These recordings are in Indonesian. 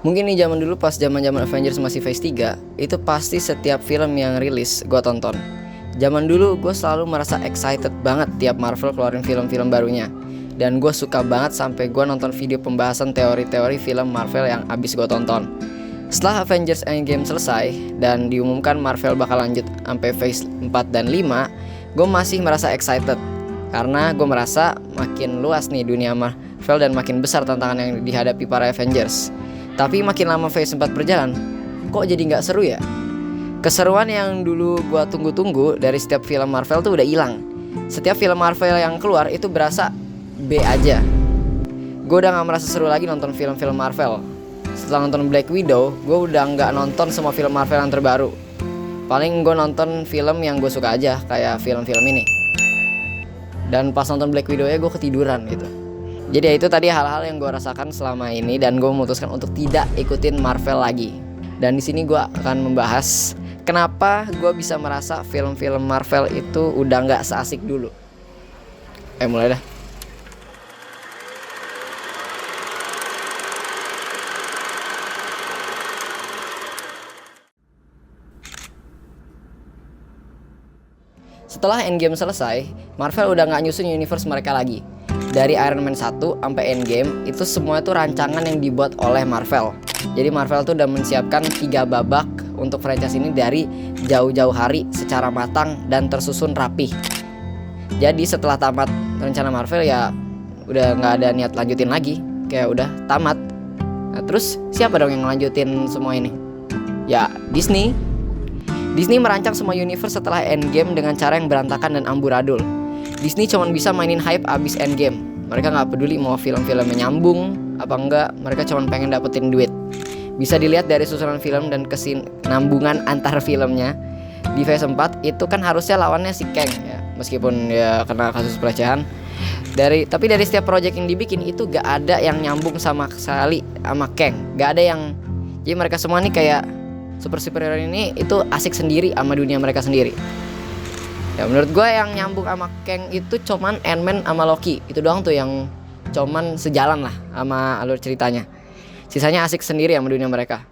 Mungkin nih zaman dulu pas zaman-zaman Avengers masih Phase 3, itu pasti setiap film yang rilis gue tonton. Zaman dulu gue selalu merasa excited banget tiap Marvel keluarin film-film barunya. Dan gue suka banget sampai gue nonton video pembahasan teori-teori film Marvel yang abis gue tonton. Setelah Avengers Endgame selesai dan diumumkan Marvel bakal lanjut sampai Phase 4 dan 5, gue masih merasa excited. Karena gue merasa makin luas nih dunia Marvel dan makin besar tantangan yang dihadapi para Avengers. Tapi makin lama Phase 4 berjalan, kok jadi gak seru ya? Keseruan yang dulu gua tunggu-tunggu dari setiap film Marvel tuh udah hilang. Setiap film Marvel yang keluar itu berasa B aja. Gue udah gak merasa seru lagi nonton film-film Marvel. Setelah nonton Black Widow, gue udah gak nonton semua film Marvel yang terbaru. Paling gue nonton film yang gue suka aja, kayak film-film ini. Dan pas nonton Black Widow ya gue ketiduran gitu. Jadi ya itu tadi hal-hal yang gue rasakan selama ini dan gue memutuskan untuk tidak ikutin Marvel lagi. Dan di sini gue akan membahas kenapa gue bisa merasa film-film Marvel itu udah nggak seasik dulu. Mulai dah. Setelah Endgame selesai, Marvel udah nggak nyusun universe mereka lagi. Dari Iron Man 1 sampai Endgame, itu semua itu rancangan yang dibuat oleh Marvel. Jadi Marvel tuh udah menyiapkan 3 babak untuk franchise ini dari jauh-jauh hari secara matang dan tersusun rapih. Jadi setelah tamat rencana Marvel ya udah nggak ada niat lanjutin lagi, kayak udah tamat. Nah, terus siapa dong yang lanjutin semua ini? Ya Disney. Disney merancang semua universe setelah Endgame dengan cara yang berantakan dan amburadul. Disney cuma bisa mainin hype abis Endgame. Mereka gak peduli mau film-filmnya nyambung apa enggak, mereka cuma pengen dapetin duit. Bisa dilihat dari susunan film dan kesinambungan antar filmnya. Di Phase 4 itu kan harusnya lawannya si Kang ya, meskipun ya kena kasus pelecehan. Tapi dari setiap project yang dibikin itu gak ada yang nyambung sama sekali sama Kang. Gak ada yang. Jadi mereka semua nih kayak superhero ini itu asik sendiri sama dunia mereka sendiri. Ya menurut gue yang nyambung sama Kang itu cuman Ant-Man sama Loki. Itu doang tuh yang cuman sejalan lah sama alur ceritanya. Sisanya asik sendiri sama dunia mereka.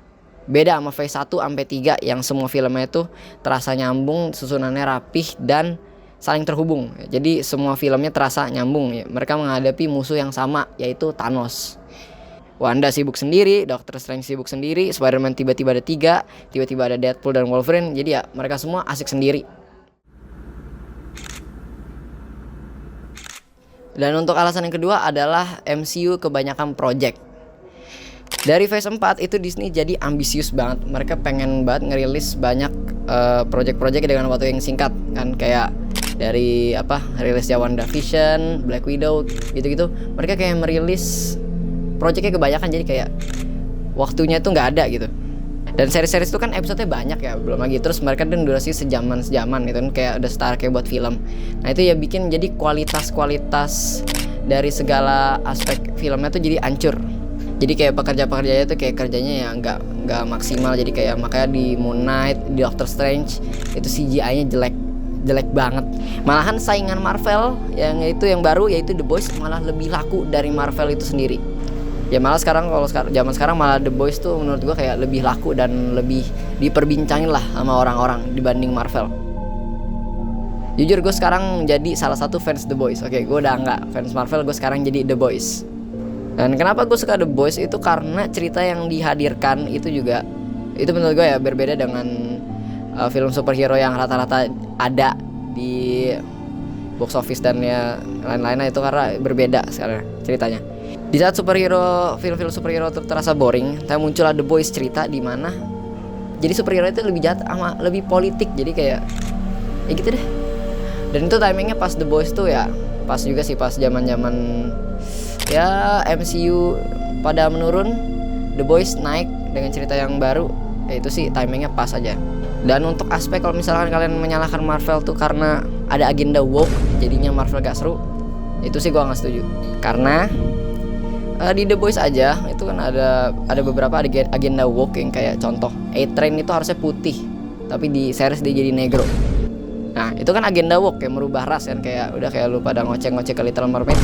Beda sama Phase 1 sampai 3 yang semua filmnya itu terasa nyambung, susunannya rapih dan saling terhubung. Jadi semua filmnya terasa nyambung ya. Mereka menghadapi musuh yang sama, yaitu Thanos. Wanda sibuk sendiri, Doctor Strange sibuk sendiri, Spider-Man tiba-tiba ada 3, tiba-tiba ada Deadpool dan Wolverine. Jadi ya mereka semua asik sendiri. Dan untuk alasan yang kedua adalah MCU kebanyakan project. Dari Phase 4 itu Disney jadi ambisius banget. Mereka pengen banget ngerilis banyak project-project dengan waktu yang singkat. Kan kayak dari rilisnya WandaVision, Black Widow, gitu-gitu. Mereka kayak merilis projectnya kebanyakan, jadi kayak waktunya tuh gak ada gitu. Dan seri-series itu kan episodenya banyak ya, belum lagi terus mereka dan durasi sejaman gitu kan, kayak udah setara kayak buat film. Nah itu ya bikin jadi kualitas dari segala aspek filmnya tuh jadi hancur. Jadi kayak pekerja-pekerjanya tuh kayak kerjanya ya nggak maksimal. Jadi kayak makanya di Moon Knight, di Doctor Strange itu CGI-nya jelek banget. Malahan saingan Marvel yang baru yaitu The Boys malah lebih laku dari Marvel itu sendiri. Ya malah kalau zaman sekarang malah The Boys tuh menurut gue kayak lebih laku dan lebih diperbincangin lah sama orang-orang dibanding Marvel. Jujur gue sekarang jadi salah satu fans The Boys. Oke, gue udah nggak fans Marvel, gue sekarang jadi The Boys. Dan kenapa gue suka The Boys itu karena cerita yang dihadirkan itu menurut gue ya berbeda dengan film superhero yang rata-rata ada di box office dan ya lain-lainnya, itu karena berbeda sekarang ceritanya. Di saat film-film superhero terasa boring, muncullah The Boys, cerita di mana jadi superhero itu lebih jahat sama lebih politik. Jadi kayak ya gitu deh. Dan itu timingnya pas The Boys tuh ya pas juga sih, pas zaman-zaman ya MCU pada menurun, The Boys naik dengan cerita yang baru. Ya itu sih timingnya pas aja. Dan untuk aspek kalau misalkan kalian menyalahkan Marvel tuh karena ada agenda woke jadinya Marvel gak seru, itu sih gua gak setuju. Karena di The Boys aja itu kan ada beberapa agenda woke yang kayak contoh A-Train itu harusnya putih, tapi di series dia jadi negro. Nah itu kan agenda woke, kayak merubah ras kan, kayak udah kayak lu pada ngoceh-ngoceh ke Little Mermaid.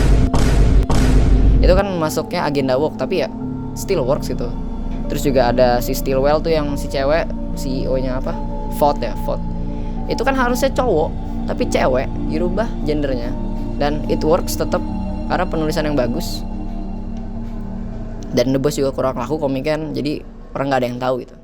Itu kan masuknya agenda woke, tapi ya still works gitu. Terus juga ada si Stillwell tuh yang si cewek, CEO-nya apa? Vought. Itu kan harusnya cowok, tapi cewek, dirubah gendernya. Dan it works tetap karena penulisan yang bagus. Dan The Boys juga kurang laku komiknya, jadi orang nggak ada yang tahu gitu.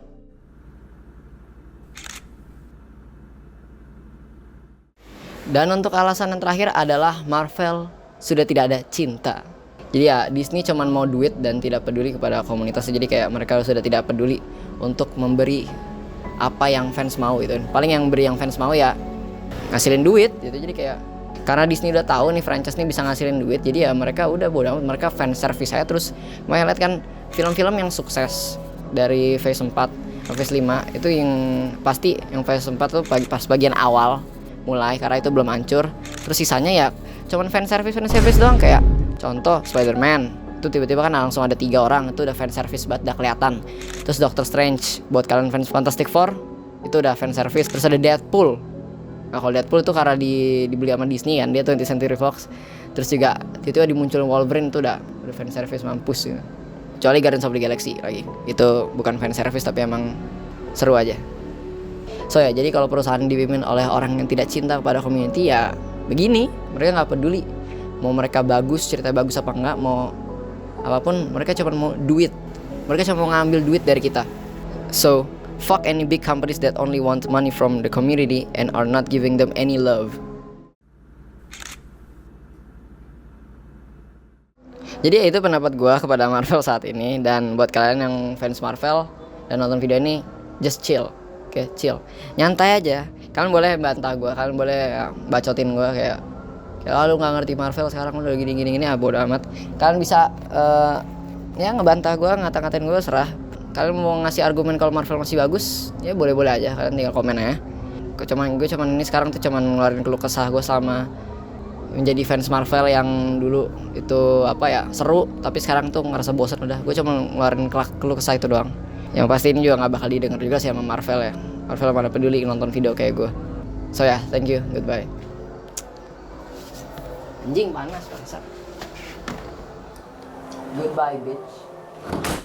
Dan untuk alasan yang terakhir adalah Marvel sudah tidak ada cinta. Jadi ya Disney cuman mau duit dan tidak peduli kepada komunitasnya. Jadi kayak mereka sudah tidak peduli untuk memberi apa yang fans mau gitu. Paling yang beri yang fans mau ya ngasilin duit gitu. Jadi kayak karena Disney udah tahu nih franchise nih bisa ngasilin duit, jadi ya mereka udah bodo amat, mereka fan service saya. Terus mau lihat kan film-film yang sukses dari Phase 4 ke Phase 5 itu yang pasti yang Phase 4 tuh pas bagian awal mulai karena itu belum hancur. Terus sisanya ya cuman fan service doang, kayak contoh Spider-Man itu tiba-tiba kan langsung ada 3 orang, itu udah fan service banget, udah kelihatan. Terus Doctor Strange buat kalian fans Fantastic Four itu udah fan service. Terus ada Deadpool. Nah kalau Deadpool itu karena dibeli sama Disney kan, dia 20th Century Fox. Terus juga tiba-tiba dimunculin Wolverine itu udah fan service mampus gitu. Kecuali Guardians of the Galaxy lagi, itu bukan fan service tapi emang seru aja. So ya, jadi kalau perusahaan dipimpin oleh orang yang tidak cinta kepada community ya begini, mereka nggak peduli mau mereka bagus, cerita bagus apa enggak, mau apapun, mereka cuma mau duit, mereka cuma mau ngambil duit dari kita. So fuck any big companies that only want money from the community and are not giving them any love. Jadi itu pendapat gue kepada Marvel saat ini. Dan buat kalian yang fans Marvel dan nonton video ini, just chill. Oke, chill, nyantai aja. Kalian boleh bantah gue, kalian boleh bacotin gue kayak lu nggak ngerti Marvel sekarang udah gini bodo amat. Kalian bisa ya ngebantah gue, ngata-ngatain gue, serah. Kalian mau ngasih argumen kalau Marvel masih bagus, ya boleh-boleh aja, kalian tinggal komen ya. Gue cuman ini sekarang tuh cuman ngeluarin keluh kesah gue selama menjadi fans Marvel yang dulu itu apa ya, seru, tapi sekarang tuh ngerasa bosan udah. Gue cuma ngeluarin keluh kesah itu doang. Yang pasti ini juga gak bakal didengar juga sih sama Marvel ya. Marvel mana peduli nonton video kayak gue. So ya, thank you, goodbye. Anjing panas bangsat. Goodbye bitch.